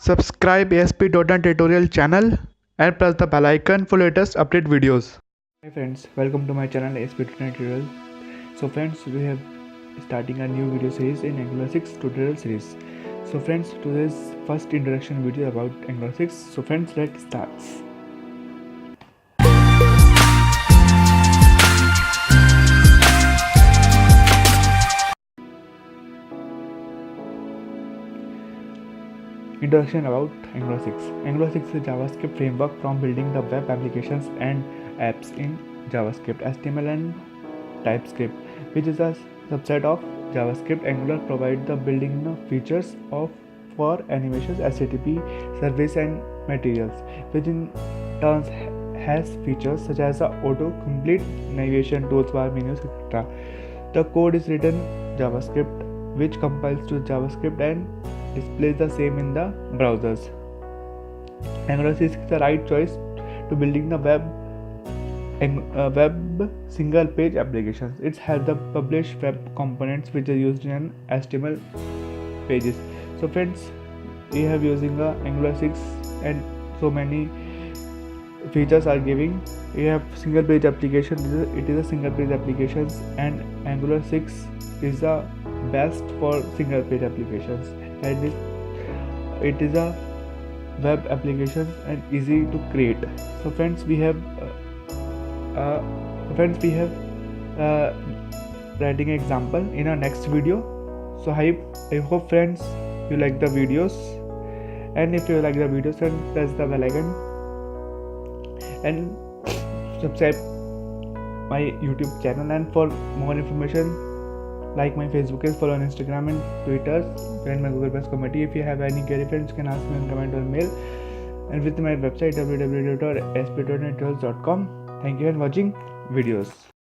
Subscribe asp.net tutorial channel and press the bell icon for latest update videos. Hi friends, welcome to my channel AspDotNet tutorial. So friends, we have starting a new video series in Angular 6 tutorial series. So friends, today's first introduction video about Angular 6. So friends, let's start. Introduction about Angular 6. Angular 6 is a JavaScript framework from building the web applications and apps in JavaScript, HTML and TypeScript, which is a subset of JavaScript. Angular provides the building features for animations, HTTP, service and materials, which in turn has features such as auto-complete, navigation, toolbar, menus, etc. The code is written JavaScript, which compiles to JavaScript and displays the same in the browsers. Angular 6 is the right choice to building the web single page applications. It has the published web components which are used in HTML pages. So friends, we have using the Angular 6 and so many features are giving. We have single page application. It is a single page applications, and Angular 6 is the best for single page applications. And it is a web application and easy to create. So friends, we have writing example in our next video. So I hope friends you like the videos, and if you like the videos, then press the bell icon and subscribe my YouTube channel. And for more information, like my Facebook page, follow on Instagram and Twitter, join my Google Plus community. If you have any query, friends, you can ask me on comment or mail, and visit my website www.asp.nettutorials.com. Thank you for watching videos.